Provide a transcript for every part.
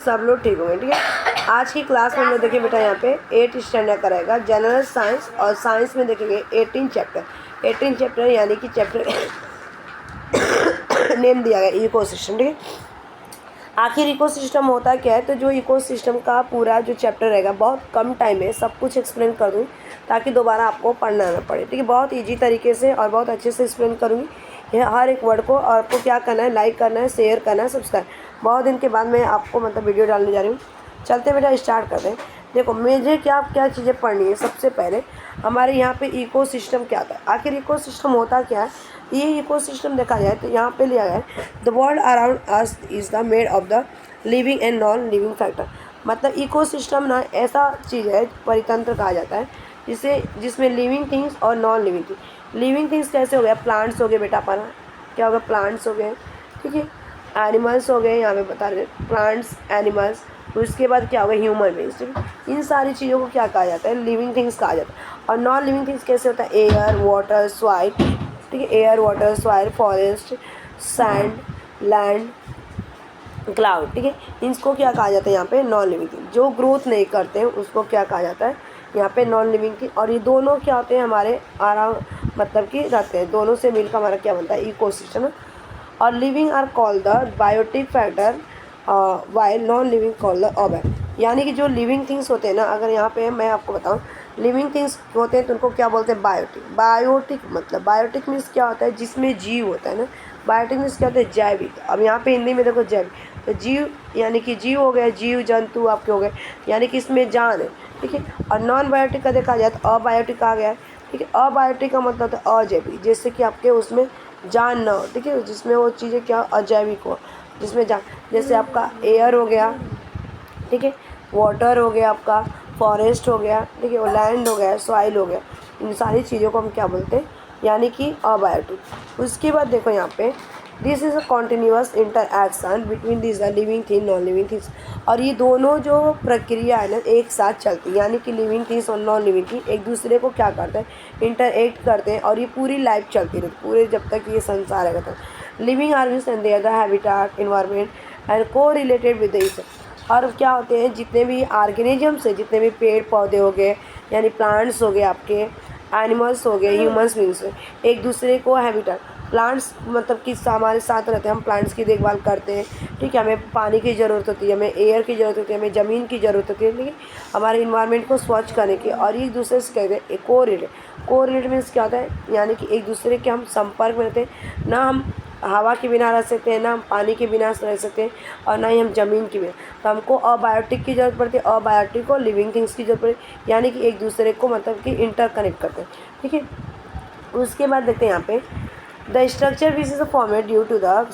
सब लोग ठीक होंगे। ठीक है, आज की क्लास में हम लोग देखिए बेटा यहाँ पे 8 स्टैंडर्ड कराएगा जनरल साइंस, और साइंस में देखेंगे 18 चैप्टर यानी कि चैप्टर नेम दिया गया इकोसिस्टम। ठीक है, आखिर इकोसिस्टम होता क्या है, तो जो इकोसिस्टम का पूरा जो चैप्टर रहेगा बहुत कम टाइम में सब कुछ एक्सप्लेन कर दूँगी ताकि दोबारा आपको पढ़ना ना पड़े। ठीक है, बहुत ईजी तरीके से और बहुत अच्छे से एक्सप्लेन करूँगी हर एक वर्ड को, और आपको क्या करना है, लाइक करना है, शेयर करना है, सब्सक्राइब। बहुत दिन के बाद मैं आपको मतलब वीडियो डालने जा रही हूँ। चलते बेटा स्टार्ट करते हैं। देखो मुझे क्या चीज़ें पढ़नी है। सबसे पहले हमारे यहाँ पे इकोसिस्टम क्या था, आखिर इकोसिस्टम होता क्या है। ये इकोसिस्टम देखा जाए तो यहाँ पे लिया गया है, the world around us is the made of the living and non living factor. मतलब इकोसिस्टम ना ऐसा चीज़ है, परितंत्र कहा जाता है जिसमें लिविंग थिंग्स और non living things. Living things कैसे हो गया, प्लांट्स हो गए बेटा, अपना क्या हो गया, प्लांट्स हो गए। ठीक है, एनिमल्स हो गए, यहाँ पे बता रहे प्लांट्स, एनिमल्स। उसके बाद क्या होगा, ह्यूमन बीइंग्स। ठीक है, इन सारी चीज़ों को क्या कहा जाता है, लिविंग थिंग्स कहा जाता है। और नॉन लिविंग थिंग्स कैसे होता है, एयर, वाटर, सॉइल। ठीक है, air, water, soil, forest, sand, land, cloud. ठीक है, इनको क्या कहा जाता है यहाँ पे, नॉन लिविंग थिंग। जो ग्रोथ नहीं करते हैं उसको क्या कहा जाता है यहाँ पे, नॉन लिविंग थिंग। और ये दोनों क्या होते हैं, हमारे आराम मतलब कि रहते हैं, दोनों से मिलकर हमारा क्या बनता है, इकोसिस्टम। और living are called the biotic factor while non living called the organ. यानी कि जो लिविंग थिंग्स होते हैं ना, अगर यहाँ पे मैं आपको बताऊँ, लिविंग थिंग्स होते हैं तो उनको क्या बोलते हैं, बायोटिक। बायोटिक मतलब बायोटिक मीन्स क्या होता है, जिसमें जीव होता है ना। बायोटिक मीन्स क्या होता है, जैविक। अब यहाँ पे हिंदी में देखो जैविक, तो जीव यानी कि जीव हो गए, जीव जंतु आपके हो गए, यानी कि इसमें जान है। ठीक है, और नॉन बायोटिक का देखा जाए तो अबायोटिक आ गया है। ठीक है, अबायोटिक का मतलब होता है अजैविक, जैसे कि आपके उसमें जान ना हो। ठीक है, जिसमें वो चीज़ें क्या अजैविक हो, जिसमें जान, जैसे आपका एयर हो गया, ठीक है, वाटर हो गया, आपका फॉरेस्ट हो गया, ठीक है, लैंड हो गया, सॉइल हो गया। इन सारी चीज़ों को हम क्या बोलते हैं, यानी कि अबायोटिक। उसके बाद देखो यहाँ पे, this is a continuous interaction between this the living thing non living things. और ये दोनों जो प्रक्रिया है ना एक साथ चलती है, यानी कि लिविंग थिंग्स और नॉन लिविंग थिंग एक दूसरे को क्या करते हैं, इंटरएक्ट करते हैं, और ये पूरी लाइफ चलती रहती, पूरे जब तक ये संसार है तब। Living organism and their the habitat environment and को रिलेटेड विद दिस। और क्या होते हैं, जितने भी ऑर्गेनिजम्स है, जितने भी पेड़ पौधे हो गए, यानी प्लांट्स हो गए, आपके एनिमल्स हो गए, ह्यूमंस बींग्स, एक दूसरे को हैबिटेट। प्लांट्स मतलब कि हमारे साथ रहते हैं, हम प्लांट्स की देखभाल करते हैं। ठीक है, हमें पानी की ज़रूरत होती है, हमें एयर की ज़रूरत होती है, हमें ज़मीन की ज़रूरत होती है, लेकिन हमारे इन्वायरमेंट को स्वच्छ करने की। और एक दूसरे से कहते हैं को रिलेट मीन्स क्या होता है, यानी कि एक दूसरे के हम संपर्क में रहते हैं ना। हम हवा के बिना रह सकते हैं, ना हम पानी के बिना रह सकते हैं, और ना ही हम ज़मीन के बिना। तो हमको अबायोटिक की ज़रूरत पड़ती है, अबायोटिक को लिविंग थिंग्स की ज़रूरत पड़ती है, यानी कि एक दूसरे को मतलब कि इंटरकनेक्ट करते हैं। ठीक है, उसके बाद देखते हैं यहाँ पे, the structure which is a format due to the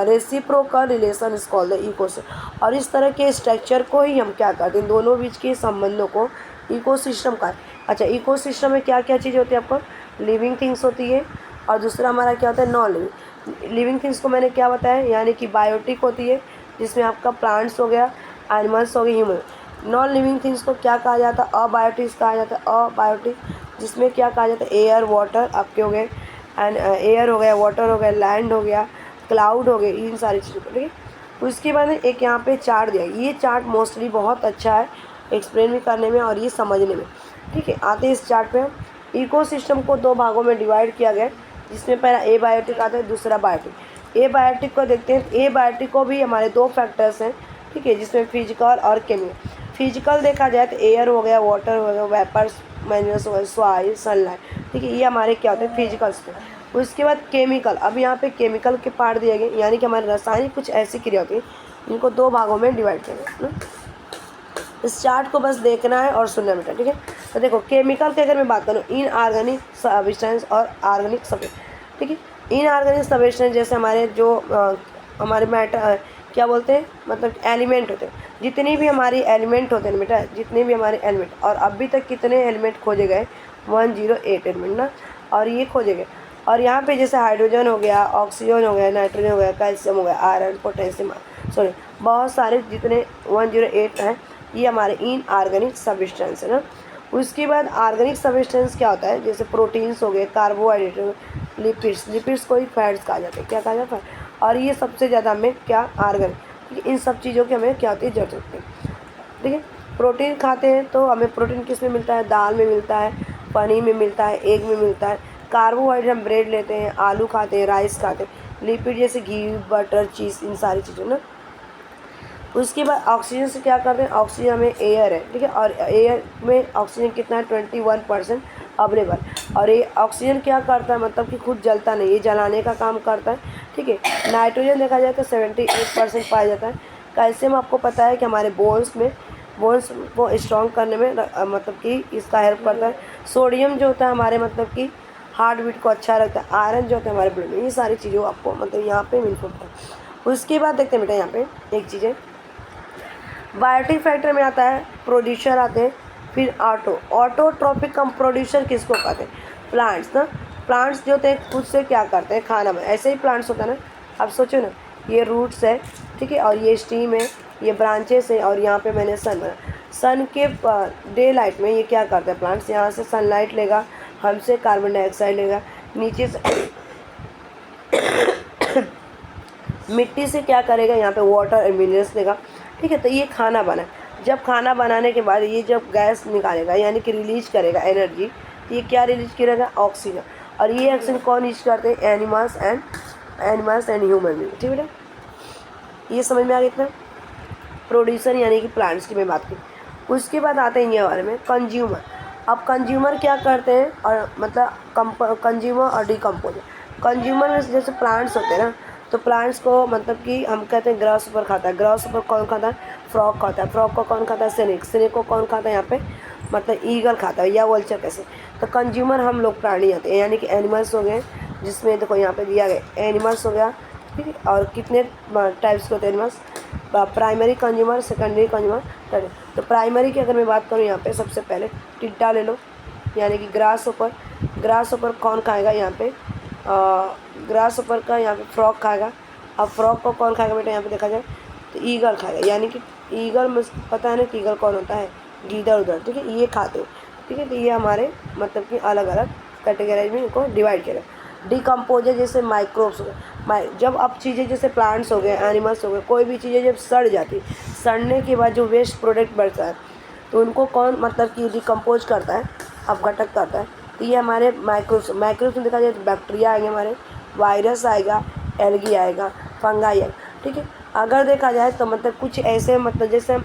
reciprocal relation is called the ecosystem. और इस तरह के स्ट्रक्चर को ही हम क्या करते हैं, दोनों बीच के संबंधों को इकोसिस्टम का। अच्छा, इकोसिस्टम में क्या क्या चीज़ होती है, आपको लिविंग थिंग्स होती है, और दूसरा हमारा क्या होता है, नॉन लिविंग। लिविंग थिंग्स को मैंने क्या बताया, यानी कि बायोटिक होती है, जिसमें आपका प्लांट्स हो गया, एनिमल्स हो गए, ह्यूमन। नॉन लिविंग थिंग्स को क्या कहा जाता है, अबायोटिक्स कहा जाता है। अबायोटिक जिसमें क्या कहा जाता है, एयर, वाटर आपके हो गए, एंड एयर हो गया, वाटर हो गया, लैंड हो गया, क्लाउड हो गए, इन सारी चीज़ों को। ठीक है, उसके बाद एक यहाँ पे चार्ट दिया, ये चार्ट मोस्टली बहुत अच्छा है एक्सप्लेन भी करने में और ये समझने में। ठीक है, आते हैं इस चार्ट पे। हम इकोसिस्टम को दो भागों में डिवाइड किया गया, जिसमें पहला ए बायोटिक आता है, दूसरा बायोटिक। ए बायोटिक को देखते हैं। ए बायोटिक को भी हमारे दो फैक्टर्स हैं, ठीक है, जिसमें फिजिकल और केमिकल। फिजिकल देखा जाए तो एयर हो गया, वाटर हो गया, वेपर्स, मिनरल्स हो गए, सॉइल, सनलाइट। ठीक है, ये हमारे क्या होते हैं, फिजिकल्स पे। उसके बाद केमिकल, अब यहाँ पे केमिकल के पार्ट दिए गए, यानी कि हमारे रासायनिक कुछ ऐसी क्रिया होती है जिनको दो भागों में डिवाइड किया गया। इस चार्ट को बस देखना है और सुनना बेटा। ठीक है, तो देखो केमिकल की अगर मैं बात करूँ, इनऑर्गेनिक सब्सटेंस और ऑर्गेनिक सब्सटेंस। ठीक है, इनऑर्गेनिक सब्सटेंस जैसे हमारे जो हमारे मैटर क्या बोलते हैं, मतलब एलिमेंट होते हैं। जितनी भी हमारी एलिमेंट होते हैं बेटा, जितने भी हमारे एलिमेंट, और अभी तक कितने एलिमेंट खोजे गए, 108 एलिमेंट ना, और ये खोजे गए। और यहाँ पे जैसे हाइड्रोजन हो गया, ऑक्सीजन हो गया, नाइट्रोजन हो गया, कैल्शियम हो गया, आयरन, पोटेशियम, सॉरी बहुत सारे जितने 108 हैं, ये हमारे इनऑर्गेनिक सब्सटेंस है ना। उसके बाद ऑर्गेनिक सब्सटेंस क्या होता है, जैसे प्रोटीन्स हो गए, कार्बोहाइड्रेट, लिपिड्स को ही फैट्स कहा जाता है। क्या कहा जाता है, और ये सबसे ज़्यादा हमें क्या ऑर्गेनिक। ठीक है, इन सब चीज़ों की हमें क्या होती है, जरूरत होती है। ठीक है, प्रोटीन खाते हैं तो हमें प्रोटीन किस में मिलता है, दाल में मिलता है, पनीर में मिलता है, एग में मिलता है। कार्बोहाइड्रेट हम ब्रेड लेते हैं, आलू खाते हैं, राइस खाते हैं। लिपिड जैसे घी, बटर, चीज़, इन सारी चीज़ों ना। उसके बाद ऑक्सीजन से क्या करते हैं, ऑक्सीजन हमें एयर है, ठीक है, और एयर में ऑक्सीजन कितना है, 21% अवेलेबल। और ये ऑक्सीजन क्या करता है, मतलब कि खुद जलता नहीं, ये जलाने का काम करता है। ठीक है, नाइट्रोजन देखा जाए तो 78% पाया जाता है। कैल्शियम आपको पता है कि हमारे बोन्स को स्ट्रॉन्ग करने में मतलब कि इसका हेल्प करता है। सोडियम जो होता है हमारे मतलब कि हार्ट बीट को अच्छा रखता है। आयरन जो होता है हमारे ब्लड में, ये सारी चीज़ों आपको मतलब यहाँ पे मिल सकता है। उसके बाद देखते हैं बेटा यहाँ पे एक चीज़ है, बायोटिक फैक्टर में आता है, प्रोड्यूसर आते हैं, फिर ऑटोट्रॉपिक कम प्रोड्यूसर किसको कहते हैं, प्लांट्स ना। प्लांट्स जो होते हैं खुद से क्या करते हैं, खाना में, ऐसे ही प्लांट्स होता है ना। अब सोचो ना, ये रूट्स है, ठीक है, और ये स्टीम है, ये ब्रांचेस है, और यहाँ पे मैंने सन बना। सन के डे लाइट में ये क्या करते हैं प्लांट्स, यहाँ से सनलाइट लेगा, हमसे कार्बन डाइऑक्साइड लेगा, नीचे से मिट्टी से क्या करेगा, यहाँ पे वाटर और मिनरल्स देगा। ठीक है, तो ये खाना बना। जब खाना बनाने के बाद ये जब गैस निकालेगा यानी कि रिलीज करेगा एनर्जी, तो ये क्या रिलीज करेगा, ऑक्सीजन। और ये ऑक्सीजन कौन यूज करते हैं, एनिमल्स एंड ह्यूमन भी। ठीक है बेटा, ये समझ में आ गया इतना। प्रोड्यूसर यानी कि प्लांट्स की मैं बात की। उसके बाद आते हैं ये बारे में कंज्यूमर। अब कंज्यूमर क्या करते हैं, और मतलब कंज्यूमर और डिकम्पोजर। कंज्यूमर में जैसे प्लांट्स होते हैं ना, तो प्लांट्स को मतलब कि हम कहते हैं ग्रास ऊपर खाता है। ग्रास ऊपर कौन खाता है, फ्रॉग खाता है। फ्रॉग को कौन खाता है, स्नेक को कौन खाता है, यहाँ पे मतलब ईगल खाता है या वल्चर कैसे। तो कंज्यूमर हम लोग प्राणी आते हैं, यानी कि एनिमल्स हो गए, जिसमें देखो यहाँ पे दिया गया एनिमल्स हो गया। ठीक है, और कितने टाइप्स के होते हैं animals, primary consumer, secondary consumer, third. तो प्राइमरी की अगर मैं बात करूँ यहाँ पे सबसे पहले टिड्डा ले लो, यानी कि ग्रास ऊपर कौन खाएगा, यहाँ पे ग्रास ऊपर का यहाँ पे फ्रॉग खाएगा। अब फ्रॉग को कौन खाएगा बेटा, यहाँ पे देखा जाए तो ईगल खाएगा, यानी कि ईगल में पता है ना कि ईगल कौन होता है, गीदड़ उधर। ठीक है, ये खाते हैं। ठीक है, तो ये हमारे मतलब कि अलग अलग कैटेगराइज में इनको डिवाइड किया। डिकम्पोजर जैसे माइक्रोब्स हो गए, जब अब चीज़ें जैसे प्लांट्स हो गए, एनिमल्स हो गए, कोई भी चीज़ें जब सड़ जाती, सड़ने के बाद जो वेस्ट प्रोडक्ट बढ़ता है, तो उनको कौन मतलब कि डिकम्पोज करता है, अपघटक करता है। तो ये हमारे माइक्रोब्स में देखा जाए तो बैक्टीरिया आएंगे हमारे, वायरस आएगा, एल्गी आएगा, फंगाई आएगा। ठीक है, अगर देखा जाए तो मतलब कुछ ऐसे मतलब जैसे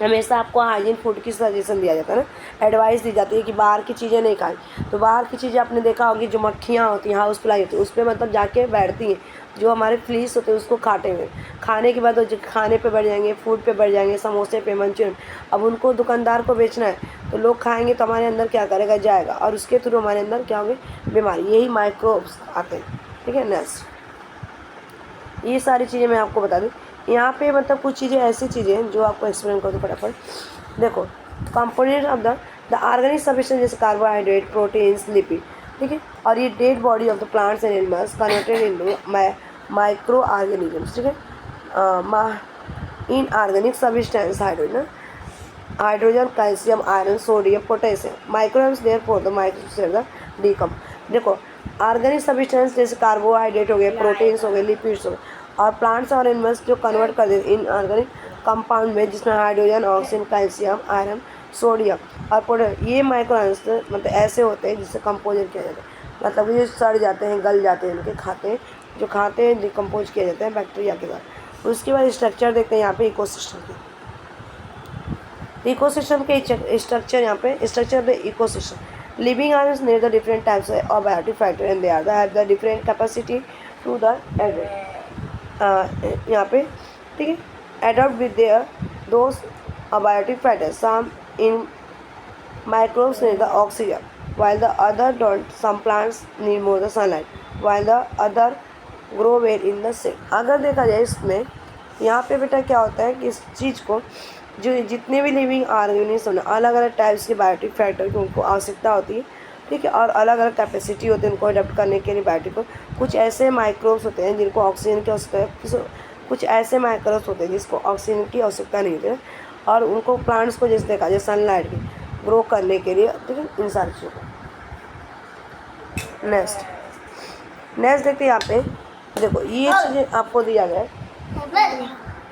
हमेशा आपको हाइजीन फूड की सजेशन दिया जाता है ना, एडवाइस दी जाती है कि बाहर की चीज़ें नहीं खाएं। तो बाहर की चीज़ें आपने देखा होगी, जो मक्खियाँ होती हैं, हाउस फ्लाई होती है, उस पर मतलब जाके बैठती हैं, जो हमारे फ्लीस होते हैं उसको खाते हुए। खाने के बाद वो खाने पे बैठ जाएंगे, फूड पे बैठ जाएंगे, समोसे पे, मंचूरियन। अब उनको दुकानदार को बेचना है, तो लोग खाएंगे तो हमारे अंदर क्या करेगा, जाएगा, और उसके थ्रू हमारे अंदर क्या होंगे, बीमारी। यही माइक्रोब्स आते हैं। ठीक है, नेक्स्ट ये सारी चीज़ें मैं आपको बता दूँ। यहाँ पे मतलब कुछ चीज़ें ऐसी चीज़ें हैं जो आपको एक्सप्लेन कर दूँ फटाफट। देखो, component of the organic substance जैसे कार्बोहाइड्रेट, प्रोटीन्स, लिपिड। ठीक है, और ये dead body of the plants and animals converted into micro organisms. ठीक है, in organic substance hydrogen, calcium, iron, sodium, potassium, microbes therefore the microbes the decom. देखो, organic substance जैसे carbohydrate हो गए, प्रोटीन्स हो गए, लिपिड्स हो गए, और प्लांट्स और एनिमल्स जो कन्वर्ट कर देते इन ऑर्गेनिक कंपाउंड में, जिसमें hydrogen, oxygen, calcium, iron, sodium और पोटेशियम। ये माइक्रो मतलब ऐसे होते हैं जिससे कंपोजर किया जाता है, मतलब ये सड़ जाते हैं, गल जाते हैं, इनके खाते हैं डिकम्पोज किया जाता है बैक्टीरिया के द्वारा। उसके बाद स्ट्रक्चर देखते हैं यहाँ पे इकोसिस्टम के स्ट्रक्चर। यहाँ पे structure of the ecosystem, living organism name the different types of biotic factor and they have the different capacity to the यहाँ पे। ठीक है, adopt with their those biotic factor, some in microbes need the oxygen while the other don't. Some plants need more the sunlight while the other grow well in the shade. अगर देखा जाए इसमें यहाँ पे बेटा क्या होता है कि इस चीज़ को जो जितने भी लिविंग ऑर्गेनिज्म अलग अलग टाइप्स के बायोटिक फैक्टर की उनको आवश्यकता होती है। ठीक है, और अलग अलग कैपेसिटी होती है उनको अडॉप्ट करने के लिए बायोटिक को। कुछ ऐसे माइक्रोब्स होते हैं जिनको ऑक्सीजन की आवश्यकता है, कुछ ऐसे माइक्रोब्स होते हैं जिसको ऑक्सीजन की आवश्यकता नहीं होती है, और उनको प्लांट्स को जैसे देखा जाए सनलाइट की ग्रो करने के लिए। ठीक है, इन सारी चीज़ों को। नेक्स्ट देखते हैं यहाँ पे। देखो, ये चीज़ें आपको दिया गया है,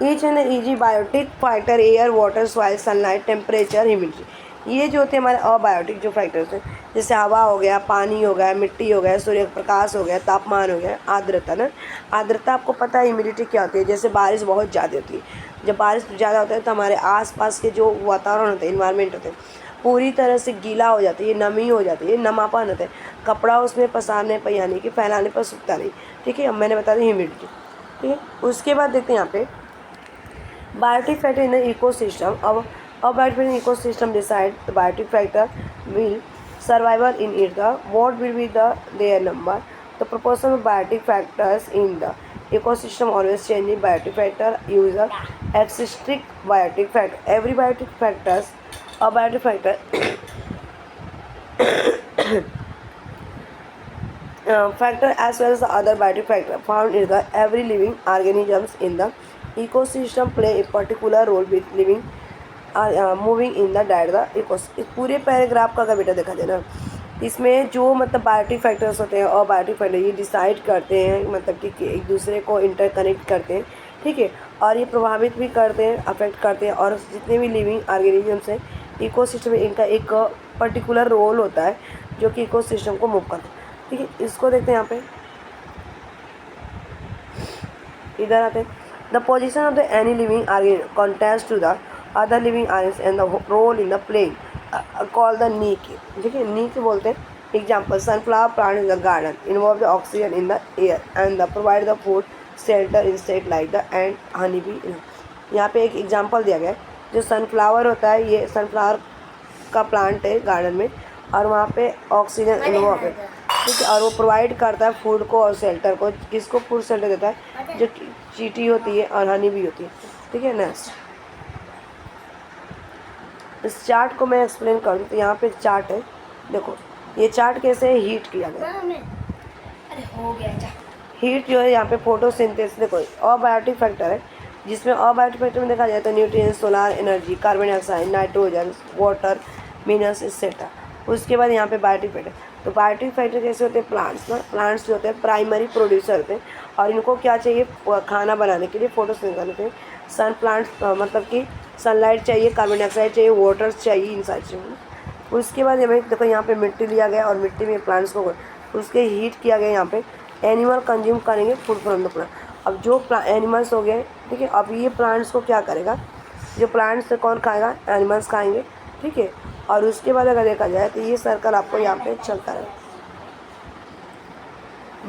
each and easy biotic factor air water soil sunlight temperature humidity, ये जो होते हैं हमारे अबायोटिक जो फैक्टर्स हैं, जैसे हवा हो गया, पानी हो गया, मिट्टी हो गया, सूर्य प्रकाश हो गया, तापमान हो गया, आर्द्रता ना। आर्द्रता आपको पता है ह्यूमिडिटी क्या होती है, जैसे बारिश बहुत ज़्यादा होती है, जब बारिश ज़्यादा होता है तो हमारे आसपास के जो वातावरण होते हैं, इन्वायरमेंट होते हैं, पूरी तरह से गीला हो जाता है, ये नमी हो जाती है, नमापन होता है, कपड़ा उसमें पसारने पर यानी कि फैलाने पर सूखता नहीं। ठीक है, अब मैंने बता दी ह्यूमिडिटी। ठीक है, उसके बाद देखते हैं यहाँ पे biotic factor in the ecosystem. अब biotic factor in ecosystem decide the biotic factor will survival in it, the what will be the their number, the proportion of biotic factors in the ecosystem always changing. Biotic factor user existing biotic factor, every biotic factors a biotic factor factor as well as the other biotic factor found in the every living organisms in the ecosystem play a particular role with living moving in the diet the ecosystem. इस पूरे paragraph का अगर बेटा देखा जाए ना, इसमें जो मतलब बायोटिक फैक्टर्स होते हैं और बायोटिक फैक्टर ये डिसाइड करते हैं, मतलब कि एक दूसरे को इंटरकनेक्ट करते हैं। ठीक है, और ये प्रभावित भी करते हैं, अफेक्ट करते हैं, और जितने भी लिविंग ऑर्गेनिजम्स हैं इकोसिस्टम में, इनका एक पर्टिकुलर रोल होता है जो कि इकोसिस्टम को मूव करता है। ठीक है, इसको देखते हैं यहाँ पे, इधर आते हैं। The position of the any living organism contest to the other living organism and the role in the playing call the niche. ठीक है, नीक बोलते हैं। Example, sunflower plant in the garden involve the oxygen in the air and the provide the food shelter insect like the and honey bee. यहाँ पे एक example दिया गया है, जो सनफ्लावर होता है, ये सनफ्लावर का प्लांट है गार्डन में, और वहाँ पे ऑक्सीजन इन्वॉल्व है। ठीक है, और वो प्रोवाइड करता है फूड को और शेल्टर को। किसको फूड शेल्टर देता है? जो चींटी होती है और हनी भी होती है। ठीक है, नेक्स्ट इस चार्ट को मैं एक्सप्लेन कर दूँ तो यहाँ पे चार्ट है, देखो ये चार्ट कैसे हीट किया गया। अरे हो गया। हीट जो है यहाँ पे फोटोसिंथेसिस, देखो अबायोटिक फैक्टर है, जिसमें अबायोटिक फैक्टर में देखा जाए तो nutrients, solar energy, carbon dioxide, nitrogen, water, minerals etcetera. उसके बाद यहाँ पे बायोटिक फैक्टर, तो बायोटिक फैक्टर कैसे होते हैं? प्लांट्स ना, प्लांट्स जो होते हैं प्राइमरी प्रोड्यूसर होते हैं, और इनको क्या चाहिए? खाना बनाने के लिए फोटोसिंथेसिस करते हैं। सन प्लांट्स मतलब कि सनलाइट चाहिए, कार्बन डाइऑक्साइड चाहिए, वाटर चाहिए, इन सारी चीज़ों। उसके बाद हमें देखो यहाँ पे मिट्टी लिया गया और मिट्टी में प्लांट्स को उसके हीट किया गया। यहाँ पे एनिमल कंज्यूम करेंगे फूड फ्रॉम द प्लांट। अब जो एनिमल्स हो गए, ठीक है, अब ये प्लांट्स को क्या करेगा? जो प्लांट्स से कौन खाएगा? एनिमल्स खाएंगे। ठीक है, और उसके बाद अगर देखा जाए तो ये सर्कल आपको यहाँ पे चलता रहे।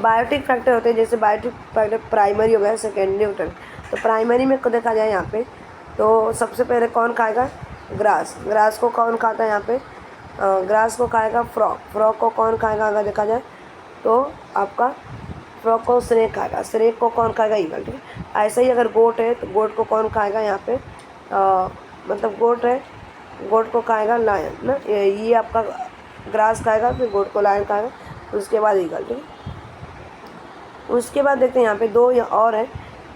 बायोटिक फैक्टर होते हैं, जैसे बायोटिक फैक्टर प्राइमरी हो गया, सेकेंडरी होता है। तो प्राइमरी में को देखा जाए यहाँ पे, तो सबसे पहले कौन खाएगा? ग्रास। ग्रास को कौन खाता है यहाँ पे? ग्रास को खाएगा फ्रॉग। फ्रॉग को कौन खाएगा अगर देखा जाए तो आपका फ्रॉग को स्नेक खाएगा। स्नेक को कौन खाएगा? ईगल। ठीक है, ऐसे ही अगर गोट है तो गोट को कौन खाएगा? यहाँ पे मतलब गोट है, गोट को खाएगा लायन ना, ये आपका ग्रास खाएगा, फिर गोट को लायन खाएगा, उसके बाद ईगल। ठीक है, उसके बाद देखते हैं यहाँ पे दो और है,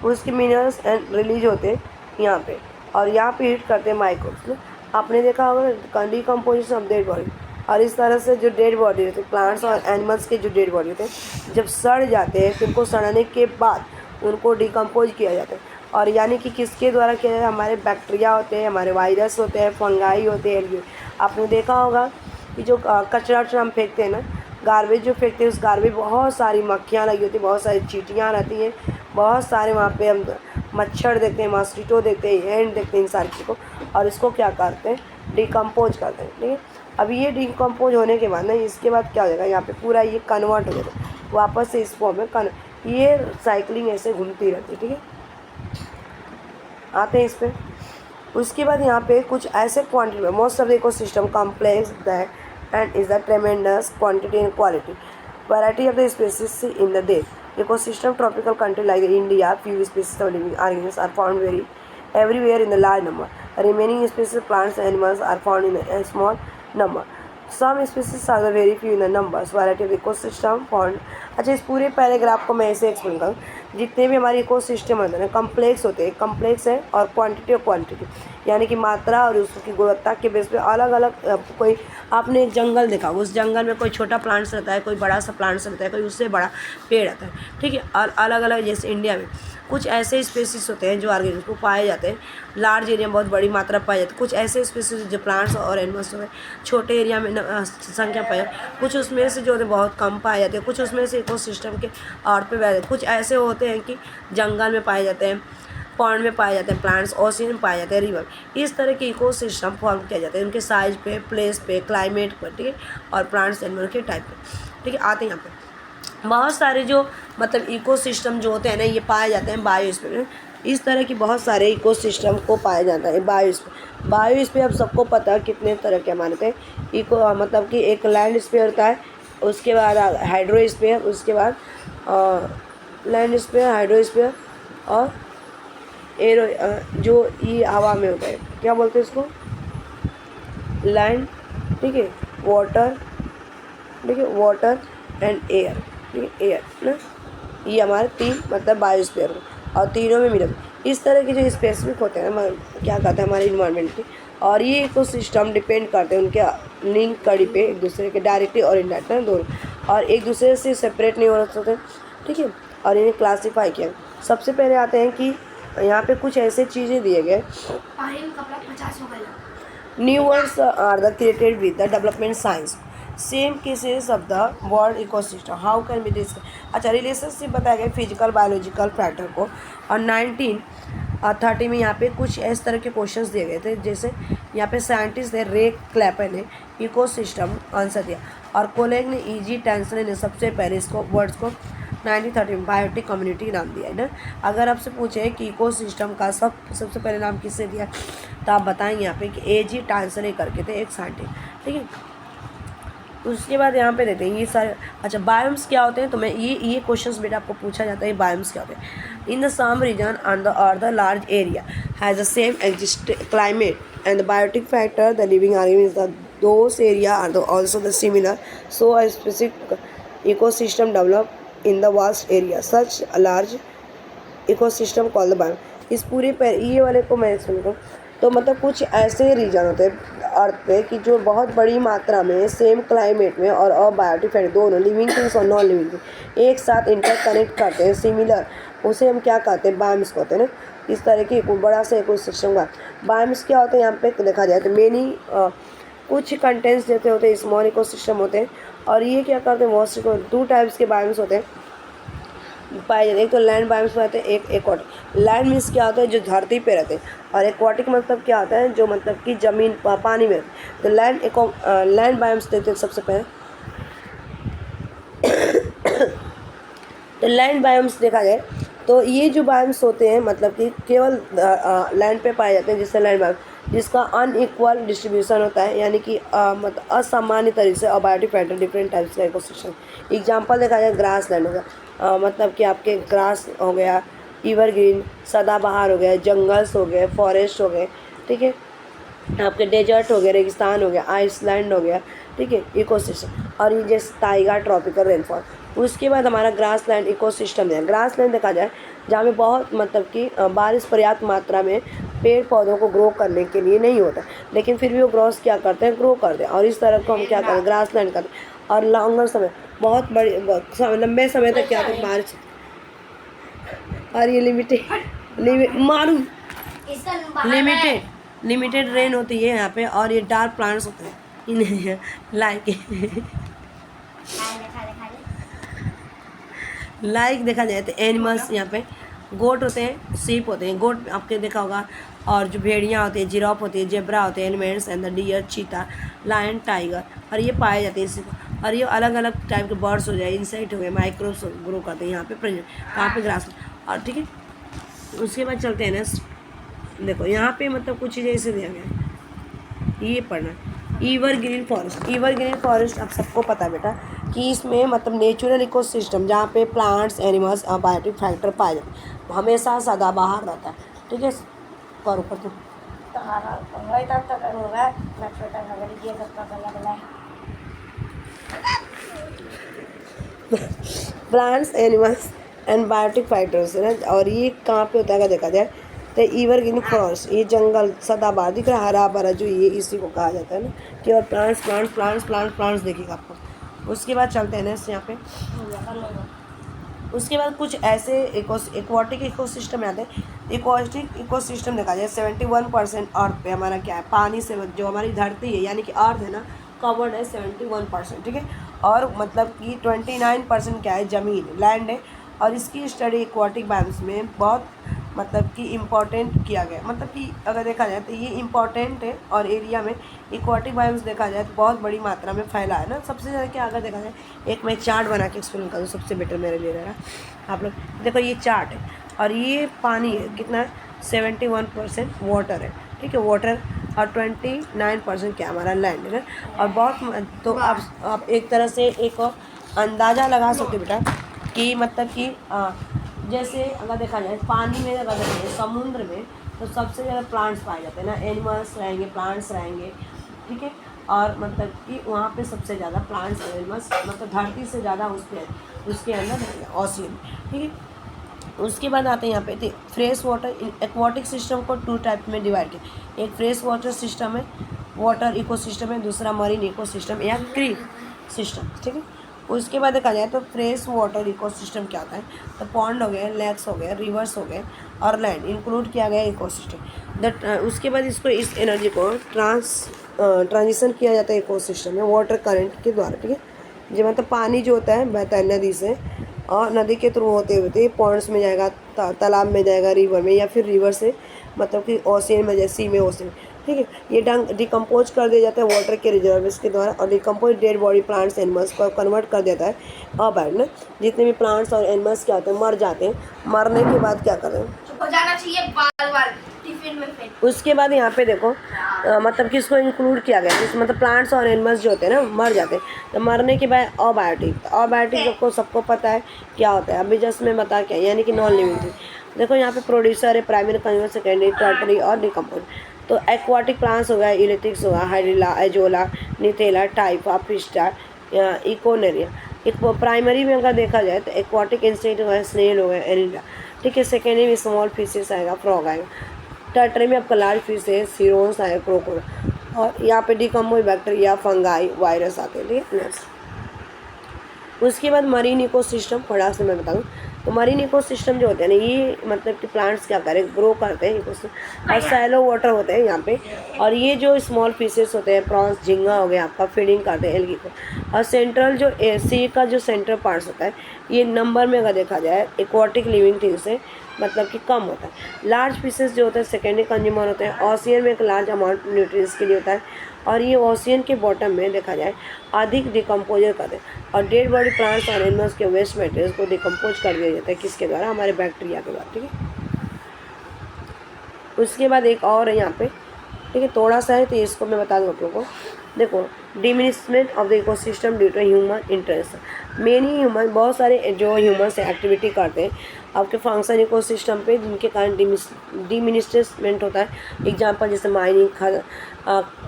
उसके मिनरल्स एंड रिलीज होते हैं यहाँ पे, और यहाँ पे हीट करते हैं माइक्रोब्स। आपने देखा होगा डिकम्पोजिशन ऑफ डेड बॉडी, और इस तरह से जो डेड बॉडी होती है प्लांट्स और एनिमल्स के जो डेड बॉडी होते हैं जब सड़ जाते हैं तो उनको सड़ने के बाद उनको डिकम्पोज किया जाता है, और यानी कि किसके द्वारा किया जाता है? हमारे बैक्टीरिया होते हैं, हमारे वायरस होते हैं, फंगाई होते हैं। आपने देखा होगा कि जो कचरा वचरा हम फेंकते हैं ना, गार्बेज जो फेंकते हैं, उस गार्बेज बहुत सारी मक्खियाँ लगी होती हैं, बहुत सारी चींटियाँ रहती हैं, बहुत सारे वहाँ पे हम मच्छर देखते हैं, मॉस्किटो देखते हैं, एंड देखते हैं, इन सारी चीज़ों को, और इसको क्या करते हैं? डिकम्पोज करते हैं। ठीक है, अब ये डिकम्पोज होने के बाद ना, इसके बाद क्या हो जाएगा? यहाँ पे पूरा ये कन्वर्ट हो जाएगा वापस से इस फॉर्म में। ये साइकिलिंग ऐसे घूमती रहती है। ठीक है, आते हैं इस पर। उसके बाद यहाँ पे कुछ ऐसे क्वांटिटी में most of the ecosystem complex that and is the ट्रेमेंडस quantity and quality variety of the species in the day ecosystem. Tropical country like India, few species of living organisms are found everywhere in the large number. Remaining species, plants and animals, are found in a small number. Some species are the very few in the numbers. Variety of ecosystem found. अच्छा, इस पूरे paragraph को मैं ऐसे explain करूँ, जितने भी हमारे इकोसिस्टम होते हैं कम्प्लेक्स होते हैं, कम्प्लेक्स है, और क्वांटिटी और क्वांटिटी यानी कि मात्रा और उसकी गुणवत्ता के बेस पे अलग अलग। कोई आपने एक जंगल देखा, उस जंगल में कोई छोटा प्लांट्स रहता है, कोई बड़ा सा प्लांट्स रहता है, कोई उससे बड़ा पेड़ रहता है। ठीक है, और अलग अलग, जैसे इंडिया में कुछ ऐसे स्पेसीज होते हैं जो ऑर्गेनिज्म को पाए जाते हैं लार्ज एरिया में, बहुत बड़ी मात्रा पाई जाती है। कुछ ऐसे स्पेसीज जो प्लांट्स और एनिमल्स में छोटे एरिया में संख्या पाई जाती है। कुछ उसमें से जो होते हैं बहुत कम पाए जाते हैं। कुछ उसमें से इकोसिस्टम के और पे पाए जाते हैं। कुछ ऐसे होते हैं कि जंगल में पाए जाते हैं, पॉन्ड में पाए जाते हैं प्लांट्स, ओशियन में पाए जाते हैं, रिवर। इस तरह के इकोसिस्टम फॉर्म किया जाता है उनके साइज पे, प्लेस पे, क्लाइमेट पर, ठीक है, और प्लांट्स एनिमल के टाइप पे, ठीक है, आते हैं यहाँ पे। बहुत सारे जो मतलब इकोसिस्टम जो होते हैं ना ये पाए जाते हैं बायोस्फीयर में। इस तरह की बहुत सारे इकोसिस्टम को पाया जाता है बायोस्फीयर। बायोस्फीयर अब सबको पता है कितने तरह के हमारे थे। इको मतलब कि एक लैंड स्फीयर होता है, उसके बाद हाइड्रोस्फीयर, उसके बाद लैंड स्फीयर, हाइड्रोस्फीयर और एरो जो ये हवा में होता है, क्या बोलते हैं इसको, लैंड, ठीक है, वाटर, ठीक है, वाटर एंड एयर, ठीक है, एयर ना, ये हमारे तीन मतलब बायोस्फीयर और तीनों में मिला। इस तरह के जो स्पेसिफिक होते हैं क्या कहते हैं हमारे इन्वायरमेंट के, और ये इकोसिस्टम डिपेंड करते हैं उनके लिंक कड़ी पे एक दूसरे के, डायरेक्टली और इनडायरेक्टली दोनों, और एक दूसरे से सेपरेट नहीं हो सकते, ठीक है। और इन्हें क्लासीफाई किया। सबसे पहले आते हैं कि यहाँ पे कुछ ऐसे चीज़ें दिए गए, पानी में कपड़ा 50 हो गया। New words are the created with the development science, same cases of the world ecosystem, how can be discuss. अच्छा, रिलेशनशिप बताया गया फिजिकल बायोलॉजिकल फैक्टर को। और 1930 में यहाँ पे कुछ इस तरह के क्वेश्चंस दिए गए थे, जैसे यहाँ पे साइंटिस्ट थे रे क्लैपर ने इकोसिस्टम आंसर दिया, और कोलेग ने ईजी टेंसन ने सबसे पहले इसको वर्ड्स को 1930 में बायोटिक कम्युनिटी नाम दिया है ना। अगर आपसे पूछे कि इकोसिस्टम का सबसे पहले नाम किससे दिया, तो आप बताएंगे यहाँ पे कि एजी टांसने करके थे एक साइंटिस्ट, ठीक है। उसके बाद यहाँ पे देते हैं ये सारे। अच्छा, बायोम्स क्या होते हैं, तो मैं ये क्वेश्चंस बेटा आपको पूछा जाता है, बायोम्स क्या होते हैं। In the some region on the earth the large area has the same exist climate and the biotic factor the living organism the those area are also the similar, so a specific ecosystem develop in the vast area such a large ecosystem called the biome. इस पूरे पर ये वाले को मैं explain करूँ तो मतलब कुछ ऐसे रीजन होते हैं अर्थ पे कि जो बहुत बड़ी मात्रा में सेम क्लाइमेट में और अबायोटिक फैक्टर दोनों लिविंग थिंग्स और नॉन लिविंग थिंग्स एक साथ इंटरकनेक्ट करते हैं, सिमिलर, उसे हम क्या कहते हैं, बायोम्स कहते हैं ना। इस तरह की बड़ा सा इकोसिस्टम का बायोम्स क्या होते हैं यहाँ पे देखा जाए तो मेनी कुछ कंटेंट्स जैसे होते हैं स्मॉल इकोसिस्टम होते हैं, और ये क्या करते हैं मोस्ट टू टाइप्स के बायोम्स होते हैं पाए जाते हैं। एक तो लैंड बायोम्स रहते हैं, एक एक्वाटिक। लैंड मीन्स क्या होता है जो धरती पे रहते हैं, और एक्वाटिक मतलब क्या होता है जो मतलब कि ज़मीन पानी में रहते हैं। तो लैंड बायोम्स देते हैं सबसे पहले। तो लैंड बायोम्स देखा जाए तो ये जो बायोम्स होते हैं मतलब कि केवल लैंड पे पाए जाते हैं, जिससे लैंड बायोम जिसका अनइक्वल डिस्ट्रीब्यूशन होता है, यानी कि मतलब असामान्य तरीके से अबायोटिक फैक्टर डिफरेंट टाइप्स का इकोसिस्टम। एग्जांपल देखा जाए ग्रास लैंड होगा, मतलब कि आपके ग्रास हो गया, एवरग्रीन सदाबहार हो गया, जंगल्स हो गए, फॉरेस्ट हो गए, ठीक है, आपके डेजर्ट हो गया, रेगिस्तान हो गया, आइसलैंड हो गया, ठीक है, इकोसिस्टम। और ये जैसे ताइगा ट्रॉपिकल रेनफॉल। उसके बाद हमारा ग्रास लैंड इकोसिस्टम है। ग्रास लैंड देखा जाए जहाँ पे बहुत मतलब कि बारिश पर्याप्त मात्रा में पेड़ पौधों को ग्रो करने के लिए नहीं होता, लेकिन फिर भी वो ग्रोस क्या करते हैं, ग्रो करते हैं, और इस तरह को हम क्या करते हैं, ग्रास लैंड करते हैं। और लॉन्गर समय बहुत बड़ी लंबे समय तक क्या करते बारिश, और ये लिमिटेड रेन होती है यहाँ पे, और ये डार्क प्लांट्स होते हैं इन्हें लाइक देखा जाए तो एनिमल्स यहाँ पे गोट होते हैं, सीप होते हैं, गोट आपके देखा होगा, और जो भेड़ियाँ होती हैं, जिराफ होती है, जेब्रा होते हैं, एलिमेंट्स एंड द डियर, चीता, लायन, टाइगर, और ये पाए जाते हैं इसी को। और ये अलग अलग टाइप के बर्ड्स हो जाए, इंसेक्ट हो गए, माइक्रोब्स ग्रो करते हैं यहाँ पे प्रेजेंट, कहाँ पे ग्रास। और ठीक है, उसके बाद चलते हैं ना, देखो यहाँ पे मतलब कुछ चीज़ें ऐसे दिया गया है, ये पढ़ना। एवरग्रीन फॉरेस्ट, एवरग्रीन फॉरेस्ट आप सबको पता है बेटा कि इसमें मतलब नेचुरल इकोसिस्टम जहाँ पे प्लांट्स एनिमल्स बायोटिक फैक्टर पाए जाते हैं, हमेशा सदाबहार रहता है, ठीक है। करो कर दो plants animals and biotic factors है ना। और ये कहाँ पे होता है देखा जाए तो एवरग्रीन फॉरेस्ट, ये जंगल सदाबहार दिख रहा है, हरा भरा, जो ये इसी को कहा जाता है ना, केवल plants plants plants plants plants देखिएगा आपको। उसके बाद चलते हैं ना यहाँ पे, उसके बाद कुछ ऐसे एक्वाटिक इकोसिस्टम आते हैं। एक्वाटिक इकोसिस्टम देखा जाए 71% अर्थ पे हमारा क्या है, पानी से जो हमारी धरती है यानी कि अर्थ है ना, कवर्ड है 71%, ठीक है। और मतलब कि 29% क्या है, ज़मीन लैंड है। और इसकी स्टडी एक्वाटिक बायोम्स में बहुत मतलब कि इम्पॉर्टेंट किया गया, मतलब कि अगर देखा जाए तो ये इम्पॉर्टेंट है। और एरिया में एक्वाटिक बायोम्स देखा जाए तो बहुत बड़ी मात्रा में फैला है ना। सबसे ज़्यादा क्या अगर देखा जाए, एक मैं चार्ट बना के एक्सप्लेन करूँ सबसे बेटर मेरे लिए रहेगा। आप लोग देखो ये चार्ट है और ये पानी है, कितना है 71% वाटर है, ठीक है, वाटर। और 29% क्या हमारा लैंड है। और बहुत तो आप एक तरह से एक और अंदाज़ा लगा सकते हो बेटा कि मतलब कि जैसे अगर देखा जाए पानी में, अगर देखा जाए समुद्र में, तो सबसे ज़्यादा प्लांट्स पाए जाते हैं ना, एनिमल्स रहेंगे, प्लांट्स रहेंगे, ठीक है। और मतलब कि वहाँ पे सबसे ज़्यादा प्लांट्स एनिमल्स मतलब धरती से ज़्यादा उसके अंदर ऑसियन, ठीक है। उसके बाद आते हैं यहाँ पे फ्रेश वाटर एक्वाटिक सिस्टम को 2 टाइप में डिवाइड किया। एक फ्रेश वाटर सिस्टम है, वाटर इकोसिस्टम है, दूसरा मरीन इकोसिस्टम या क्रीक सिस्टम, ठीक है। उसके बाद देखा जाए तो फ्रेश वाटर इकोसिस्टम क्या होता है, तो पॉन्ड हो गए, लेक्स हो गए, रिवर्स हो गए और लैंड इंक्लूड किया गया इकोसिस्टम। उसके बाद इसको इस एनर्जी को ट्रांजिशन किया जाता है इकोसिस्टम में वाटर करंट के द्वारा, ठीक है। जो मतलब पानी जो होता है बहता है नदी से, और नदी के थ्रू होते हुए पॉन्ड्स में जाएगा, तालाब में जाएगा, रिवर में, या फिर रिवर से मतलब कि ओशियन में, जैसे सी में, ओशियन, ठीक है। ये डिकम्पोज कर दिया जाता है वाटर के रिजर्व्स के द्वारा। और decompose dead body plants animals को कन्वर्ट कर देता है अबाइड ना। जितने भी प्लांट्स और एनिमल्स क्या होते हैं, मर जाते हैं, मरने के बाद क्या करते हैं, हो जाना चाहिए बार-बार टिफिन में फिर। उसके बाद यहाँ पे देखो मतलब कि इसको इंक्लूड किया गया है, मतलब प्लांट्स और एनिमल्स जो होते हैं ना मर जाते हैं, तो मरने के बाद अबायोटिक। अबायोटिक सबको पता है क्या होता है, अभी जस्ट मैं बता क्या, यानी कि नॉन लिविंग थिंग। देखो यहाँ पे प्रोड्यूसर है, प्राइमरी, कंज्यूमर, सेकेंडरी, टर्टरी और डिकम्पोज। तो एक्वाटिक प्लांट्स हो गया, इलेक्ट्रिक्स हो गया, हाइड्रिला, एजोला, निथेला, टाइफा, पिस्टा, इकोनेरिया। एक प्राइमरी में अगर देखा जाए तो एक्वाटिक इंसेक्ट हो गया, स्नेल हो गया, एनिला, ठीक है। सेकेंडरी में स्मॉल फिशेस आएगा, फ्रॉग आएगा। टर्टरी में आपका लार्ज फिश है, सिरोन्स आएगा, क्रोकोडाइल। और यहाँ पे डिकम्पोज बैक्टीरिया, फंगाई, वायरस आते हैं, ठीक है। नेक्स्ट उसके बाद मरीन इकोसिस्टम, फटाक से मैं बता दूँ तो मरीन इकोसिस्टम जो होते हैं ना, ये मतलब कि प्लांट्स क्या करें, ग्रो करते हैं इकोसिस्टम, और सैलो वाटर होते हैं यहाँ पे। और ये जो स्मॉल फिशेस होते हैं, प्रॉन्स, झींगा हो गया आपका, फीडिंग करते हैं एल्गी को। और सेंट्रल जो सी का जो सेंट्रल पार्ट्स होता है, ये नंबर में अगर देखा जाए एक्वाटिक लिविंग थिंग से मतलब कि कम होता है। लार्ज फिशेस जो होते हैं सेकेंडरी कंज्यूमर होते हैं। ओशियन में एक लार्ज अमाउंट न्यूट्रिएंट्स के लिए होता है, और ये ओशियन के बॉटम में देखा जाए अधिक डिकम्पोजर करते हैं। और डेड बॉडी प्लांट्स और एनिमल्स के वेस्ट मटेरियल्स को डिकम्पोज कर दिया जाता है, किसके द्वारा, हमारे बैक्टीरिया के द्वारा, ठीक है। उसके बाद एक और है यहाँ पे, ठीक है, थोड़ा सा है तो इसको मैं बता दूँ आप लोगों को। देखो diminishment of the ecosystem due to human interest. Many human, बहुत सारे जो ह्यूमन से एक्टिविटी करते हैं आपके फंक्शन इकोसिस्टम पे, जिनके कारण डिमिनिशमेंट होता है। एग्जांपल जैसे माइनिंग,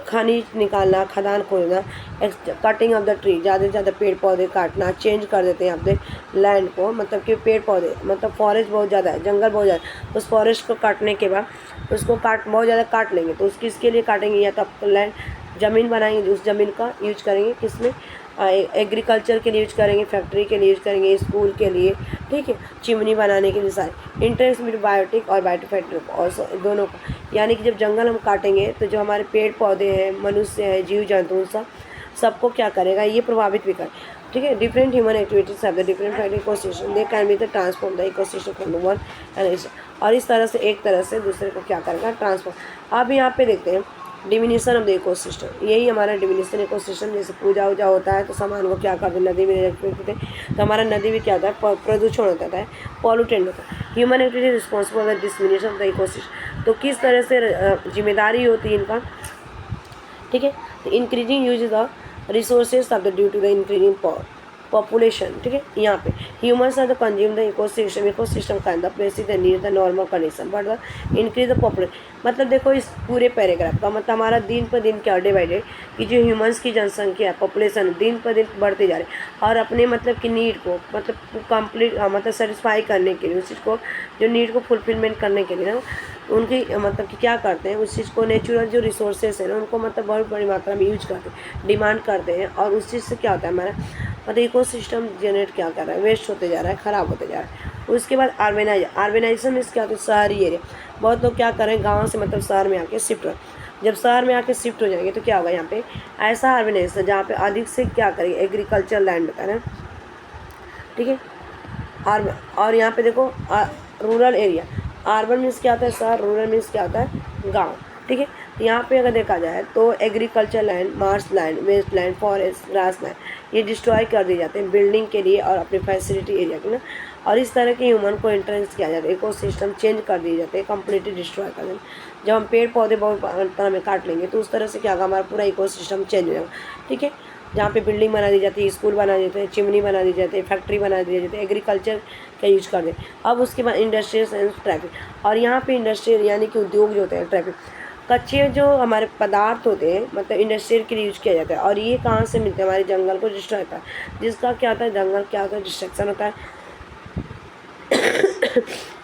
खनिज निकालना, खदान खोदना, कटिंग ऑफ द ट्री, ज़्यादा से ज़्यादा पेड़ पौधे काटना, चेंज कर देते हैं अपने लैंड को, मतलब कि पेड़ पौधे मतलब फॉरेस्ट बहुत ज़्यादा है, जंगल बहुत ज़्यादा, उस फॉरेस्ट को काटने के बाद उसको बहुत ज़्यादा काट लेंगे, तो उसकी इसके लिए काटेंगे, या तो आपको लैंड ज़मीन बनाएंगे, उस ज़मीन का यूज करेंगे किसमें, एग्रीकल्चर के लिए यूज करेंगे, फैक्ट्री के लिए यूज करेंगे, स्कूल के लिए, ठीक है, चिमनी बनाने के लिए, सारे इंटरेस्ट में बायोटिक और बायोटोफैक्ट्रिक और दोनों को। यानी कि जब जंगल हम काटेंगे तो जो हमारे पेड़ पौधे हैं, मनुष्य है, जीव जंतु, सबको क्या करेगा, ये प्रभावित भी करे, ठीक है। Different human activities have the different factor ecosystem, they can be the transform the ecosystem from one and, और इस तरह से एक तरह से दूसरे को क्या करेगा, ट्रांसफॉर्म। अब यहाँ पे देखते हैं डिमिनिशन ऑफ द इकोसिस्टम, यही हमारा डिमिनिशन इकोसिस्टम। जैसे पूजा वूजा होता है तो सामान को क्या करते हैं, नदी में रखते हैं, तो हमारा नदी भी क्या होता है, प्रदूषण होता है, पॉल्यूटेंट होता है। Human activity responsible for the diminishing of the ecosystem, तो किस तरह से जिम्मेदारी होती है इनका, ठीक है। तो increasing use the resources of the due to the increasing population, ठीक है। यहाँ पे humans are the consume the ecosystem kind of place the need the normal condition but the increase the population. मतलब देखो इस पूरे पैराग्राफ का मतलब हमारा दिन पर दिन क्या डिवाइडेड कि जो ह्यूमंस की जनसंख्या पॉपुलेशन दिन पर दिन बढ़ते जा रहे हैं, और अपने मतलब की नीड को मतलब कंप्लीट मतलब सेटिस्फाई करने के लिए, उस चीज़ को जो नीड को फुलफिलमेंट करने के लिए ना उनकी मतलब कि क्या करते हैं, उस चीज़ को नेचुरल जो रिसोर्सेज है ना उनको मतलब बहुत बड़ी मात्रा में यूज करते हैं, डिमांड करते हैं, और उस चीज़ से क्या होता है हमारा मतलब इकोसिस्टम जनरेट क्या कर रहा है, वेस्ट होते जा रहा है, ख़राब होते जा रहा है। उसके बाद अर्बेनाइजेशन मीन्स क्या होता है, शहरी एरिया। बहुत लोग क्या करें, गाँव से मतलब शहर में आके शिफ्ट हो। जब शहर में आके शिफ्ट हो जाएंगे तो क्या होगा, यहाँ पे ऐसा अर्बेनाइजेशन जहाँ पे अधिक से क्या करेंगे, एग्रीकल्चर लैंड होता है ना, ठीक है। और यहाँ पे देखो रूरल एरिया, अर्बन मीन्स क्या होता है शहर, रूरल मीन्स क्या होता है गांव, ठीक है। यहाँ पे अगर देखा जाए तो agriculture land, marsh land, waste land, forest, grass land ये डिस्ट्रॉय कर दिए जाते हैं बिल्डिंग के लिए और अपने फैसिलिटी एरिया के ना। और इस तरह के ह्यूमन को इंट्रेंस किया जाता है, इकोसिस्टम चेंज कर दिए जाते हैं, कम्प्लीटली डिस्ट्रॉय कर देंगे। जब हम पेड़ पौधे बहुत मात्रा में काट लेंगे तो उस तरह से क्या होगा, हमारा पूरा इकोसिस्टम चेंज हो जाएगा, ठीक है। जहाँ पे बिल्डिंग बना दी जाती है, स्कूल बना देते हैं, चिमनी बना दी जाती है, फैक्ट्री बना दी जाती है, एग्रीकल्चर का यूज कर दें। अब उसके बाद इंडस्ट्रियल एंड ट्रैफिक, और यहाँ पे इंडस्ट्रियल यानी कि उद्योग जो होते हैं, ट्रैफिक, कच्चे जो हमारे पदार्थ होते हैं मतलब इंडस्ट्रियल के लिए यूज किया जाता है। और ये कहाँ से मिलते हैं, हमारे जंगल को डिस्ट्रॉय होता है, जिसका क्या होता है, जंगल क्या होता है, डिस्ट्रक्शन होता है।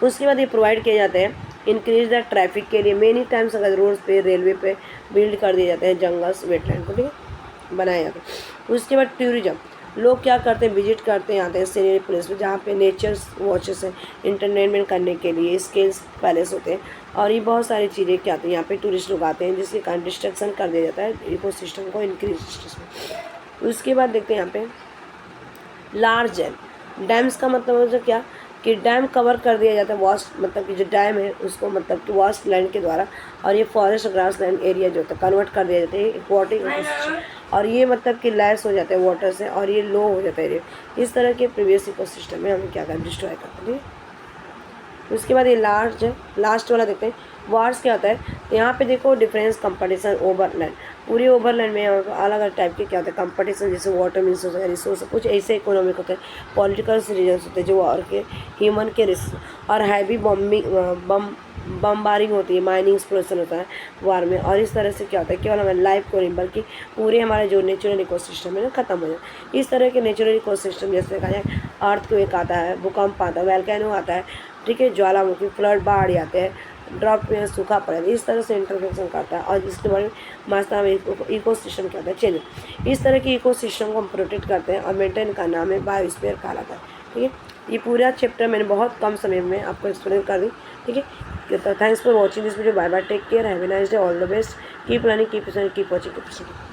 उसके बाद ये प्रोवाइड किए जाते हैं इंक्रीज द ट्रैफिक के लिए। मेनी टाइम्स अगर रोड्स पे, रेलवे पे बिल्ड कर दिए जाते हैं जंगल्स, वेटलैंड को, ठीक है, बनाए जाते हैं। उसके बाद टूरिज्म, लोग क्या करते हैं, विजिट करते हैं, आते हैं सीनरी प्लेस में जहाँ पे नेचर वॉचेस हैं, इंटरटेनमेंट करने के लिए स्केल्स पैलेस होते हैं। और ये बहुत सारी चीज़ें क्या आती हैं, यहाँ पे टूरिस्ट लोग आते हैं, जिसके कारण डिस्ट्रक्शन कर दिया जाता है इकोसिस्टम को, इंक्रीज। उसके बाद देखते हैं यहाँ पे लार्ज डैम्स का मतलब है क्या कि डैम कवर कर दिया जाता है, वास्ट मतलब कि जो डैम है उसको मतलब कि वास्ट लैंड के द्वारा। और ये फॉरेस्ट और ग्रास लैंड एरिया जो होता है कन्वर्ट कर दिया जाता है एक्वाटिक इकोसिस्टम, और ये मतलब कि लैस हो जाता है वाटर से और ये लो हो जाता है एरिया। इस तरह के प्रीवियस इकोसिस्टम में हमें क्या करना, डिस्ट्रॉय करते हैं। उसके बाद ये लास्ट वाला देखते हैं, वार्स क्या होता है। यहाँ पे देखो डिफरेंस, कंपटीशन, ओवरलैंड, पूरे ओवरलैंड में अलग अलग टाइप के क्या होते हैं कंपटीशन, जैसे वाटर मीन्स होता है, रिसोर्स, कुछ ऐसे इकोनॉमिक होते हैं, पॉलिटिकल रीजन्स होते हैं जो और के ह्यूमन के और हैवी बम्बारिंग होती है, माइनिंग एक्सप्लोरेशन होता है वार में। और इस तरह से क्या होता है, केवल हमारे लाइफ को नहीं बल्कि पूरे हमारे जो नेचुरल इकोसिस्टम है ना खत्म हो जाए। इस तरह के नेचुरल इकोसिस्टम जैसे कहा जाए अर्थ को एक आता है, भूकंप आता है, वैल्केनो आता है, ठीक है, ज्वालामुखी, फ्लड, बाढ़ आते हैं, ड्रॉप में सूखा पड़े, इस तरह से इंटरफेक्शन करता है। और जिसके बारे में मास्टर में इकोसिस्टम क्या होता है, चेंज। इस तरह की इकोसिस्टम को हम प्रोटेक्ट करते हैं और मेंटेन का नाम है बायोस्फीयर कहलाता है, ठीक है। ये पूरा चैप्टर मैंने बहुत कम समय में आपको एक्सप्लेन कर दी, ठीक है। तो thanks for watching this video, bye bye, take care, have a nice day, all the best, keep learning, keep watching, keep